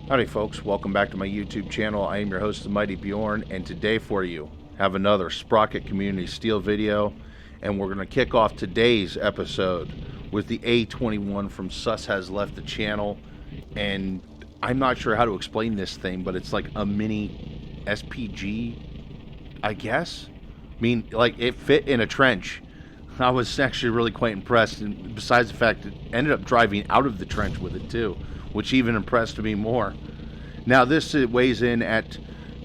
Howdy folks, welcome back to my YouTube channel. I am your host, the Mighty Bjorn, and today for you have another Sprocket Community Steel video, and we're going to kick off today's episode with the A21 from Sus has left the channel. And I'm not sure how to explain this thing, but it's like a mini SPG, I guess. I mean, like, it fit in a trench. I was actually really quite impressed, and besides the fact it ended up driving out of the trench with it too, which even impressed me more. Now this weighs in at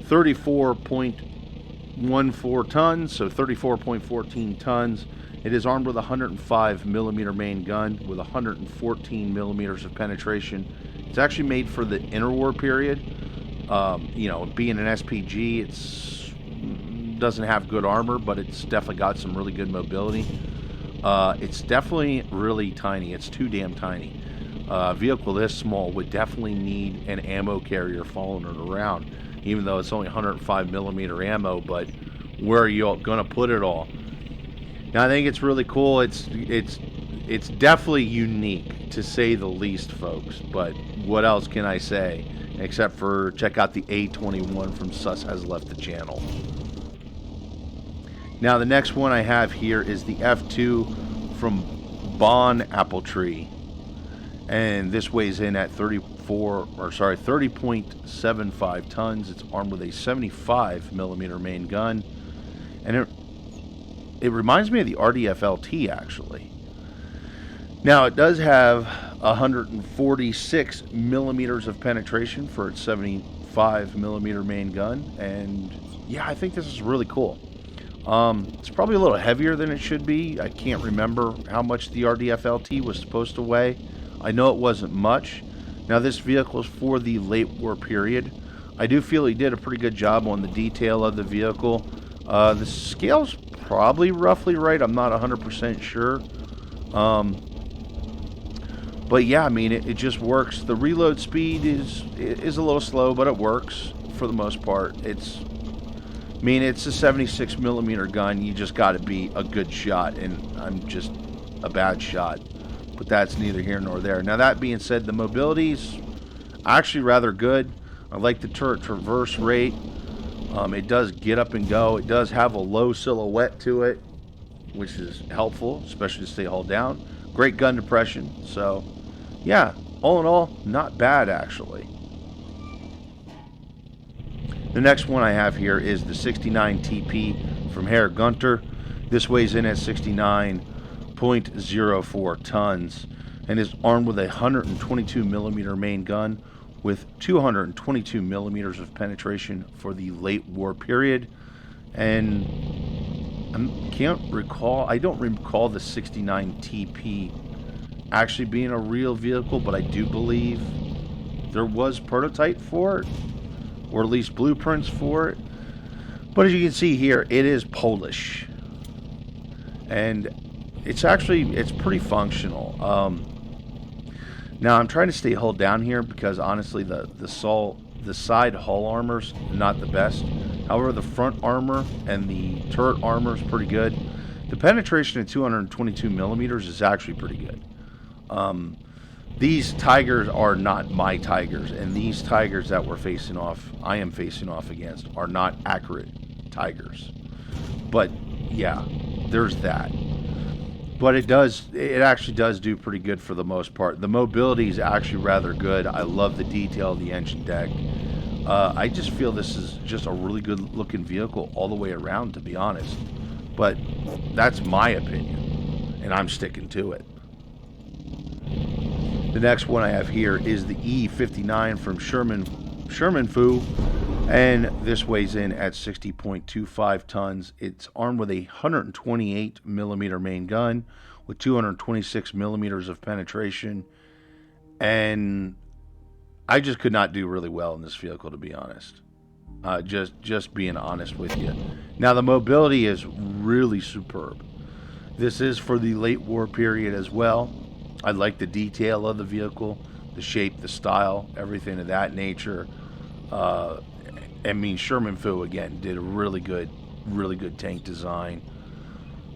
34.14 tons, so 34.14 tons. It is armed with a 105 millimeter main gun with 114 millimeters of penetration. It's actually made for the interwar period. You know, being an SPG, it's doesn't have good armor, but it's definitely got some really good mobility. It's definitely really tiny. It's too damn tiny. A vehicle this small would definitely need an ammo carrier following it around, even though it's only 105 millimeter ammo. But where are you gonna put it all? Now I think it's really cool. It's definitely unique, to say the least, folks. But what else can I say except for check out the A21 from Sus has left the channel. Now the next one I have here is the F2 from Bon Apple Tree. And this weighs in at 30.75 tons. It's armed with a 75 millimeter main gun, and it reminds me of the RDF LT actually. Now it does have 146 millimeters of penetration for its 75 millimeter main gun, and yeah, I think this is really cool. It's probably a little heavier than it should be. I can't remember how much the RDF LT was supposed to weigh. I know it wasn't much. Now this vehicle is for the late war period. I do feel he did a pretty good job on the detail of the vehicle. The scale's probably roughly right. I'm not 100% sure. But yeah, I mean, it just works. The reload speed is a little slow, but it works for the most part. It's a 76 millimeter gun. You just got to be a good shot, and I'm just a bad shot. But that's neither here nor there. Now that being said, the mobility's actually rather good. I like the turret traverse rate. It does get up and go. It does have a low silhouette to it, which is helpful, especially to stay hauled down. Great gun depression. So yeah, all in all, not bad actually. The next one I have here is the 69 TP from Herr Gunter. This weighs in at 69.04 tons and is armed with a 122 millimeter main gun with 222 millimeters of penetration for the late war period. And I don't recall the 69 TP actually being a real vehicle, but I do believe there was prototype for it, or at least blueprints for it. But as you can see here, it is Polish, and it's pretty functional. Now I'm trying to stay hull down here because honestly the side hull armor's not the best. However, the front armor and the turret armor is pretty good. The penetration at 222 millimeters is actually pretty good. These Tigers are not my Tigers, and these Tigers that I am facing off against, are not accurate Tigers. But yeah, there's that. But it actually does do pretty good for the most part. The mobility is actually rather good. I love the detail of the engine deck. I just feel this is just a really good looking vehicle all the way around, to be honest. But that's my opinion, and I'm sticking to it. The next one I have here is the E59 from Sherman Fu, and this weighs in at 60.25 tons. It's armed with a 128 millimeter main gun with 226 millimeters of penetration, and I just could not do really well in this vehicle, to be honest. Just being honest with you. Now the mobility is really superb. This is for the late war period as well. I like the detail of the vehicle, the shape, the style, everything of that nature. Sherman Fu again did a really good tank design.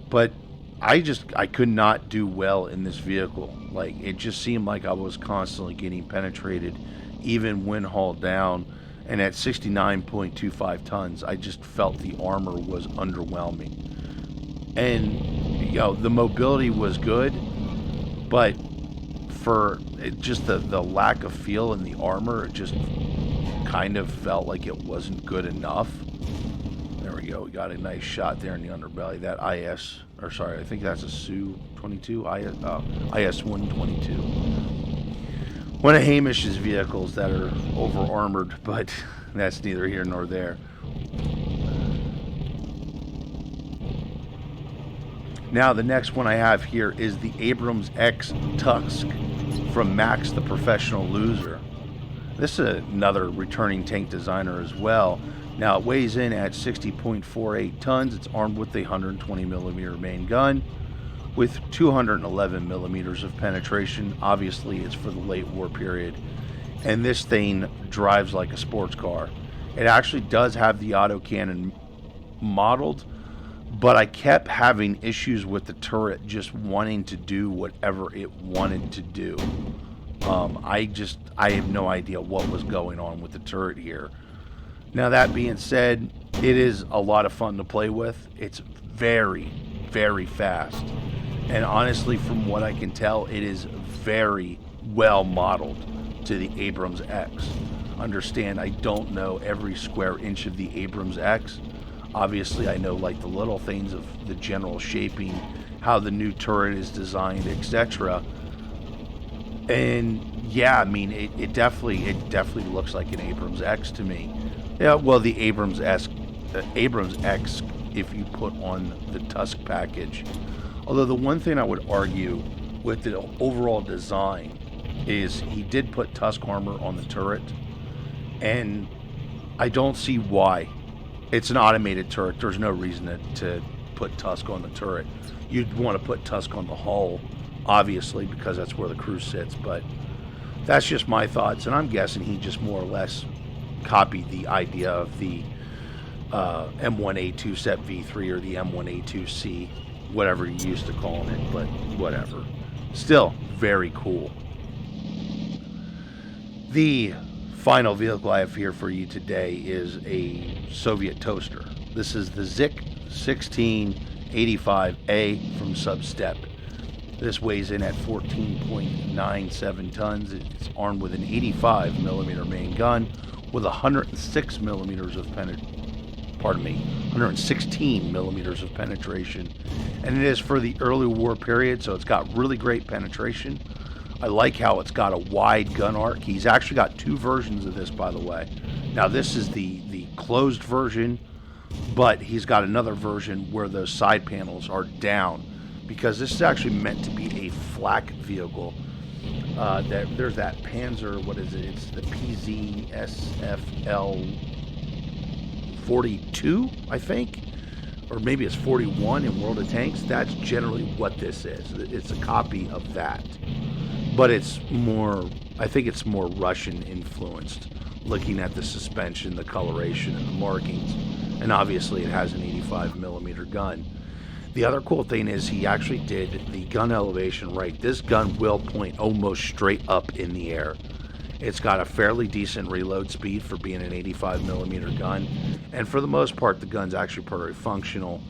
But I could not do well in this vehicle. Like, it just seemed like I was constantly getting penetrated, even when hauled down. And at 69.25 tons, I just felt the armor was underwhelming. And the mobility was good, but for just the lack of feel in the armor, it just kind of felt like it wasn't good enough. There we go. We got a nice shot there in the underbelly. That I think that's a Su-22, IS-122. One of Hamish's vehicles that are over-armored, but that's neither here nor there. Now, the next one I have here is the Abrams X Tusk from Max the Professional Loser. This is another returning tank designer as well. Now, it weighs in at 60.48 tons. It's armed with a 120 millimeter main gun with 211 millimeters of penetration. Obviously, it's for the late war period. And this thing drives like a sports car. It actually does have the autocannon modeled, but I kept having issues with the turret just wanting to do whatever it wanted to do. I have no idea what was going on with the turret here. Now, that being said, it is a lot of fun to play with. It's very, very fast. And honestly, from what I can tell, it is very well modeled to the Abrams X. Understand, I don't know every square inch of the Abrams X. Obviously, I know like the little things of the general shaping, how the new turret is designed, etc. And yeah, I mean, it definitely looks like an Abrams X to me. Yeah, well, the Abrams X, if you put on the Tusk package. Although the one thing I would argue with the overall design is he did put Tusk armor on the turret, and I don't see why. It's an automated turret. There's no reason to put Tusk on the turret. You'd want to put Tusk on the hull, obviously, because that's where the crew sits, but that's just my thoughts, and I'm guessing he just more or less copied the idea of the M1A2 SEP V3 or the M1A2C, whatever you used to calling it, but whatever. Still, very cool. The final vehicle I have here for you today is a Soviet toaster. This is the Zik 1685A from Substep. This weighs in at 14.97 tons. It's armed with an 85 millimeter main gun with 106 millimeters of 116 millimeters of penetration. And it is for the early war period, so it's got really great penetration. I like how it's got a wide gun arc. He's actually got two versions of this, by the way. Now, this is the closed version, but he's got another version where those side panels are down, because this is actually meant to be a flak vehicle. There's that Panzer, what is it? It's the PZSFL 42, I think, or maybe it's 41 in World of Tanks. That's generally what this is. It's a copy of that, but it's more, I think it's more Russian influenced, looking at the suspension, the coloration, and the markings. And obviously it has an 85 millimeter gun. The other cool thing is he actually did the gun elevation right. This gun will point almost straight up in the air. It's got a fairly decent reload speed for being an 85 millimeter gun. And for the most part, the gun's actually pretty functional.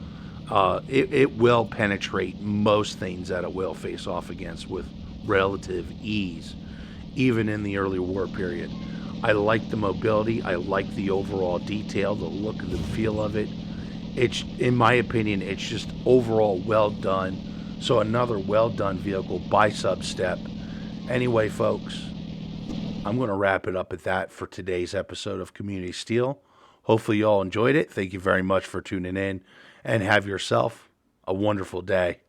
It will penetrate most things that it will face off against with relative ease, even in the early war period. I like the mobility. I like the overall detail, the look and the feel of it. It's, in my opinion, it's just overall well done. So another well done vehicle by Substep. Anyway, folks, I'm going to wrap it up at that for today's episode of Community Steel. Hopefully you all enjoyed it. Thank you very much for tuning in, and have yourself a wonderful day.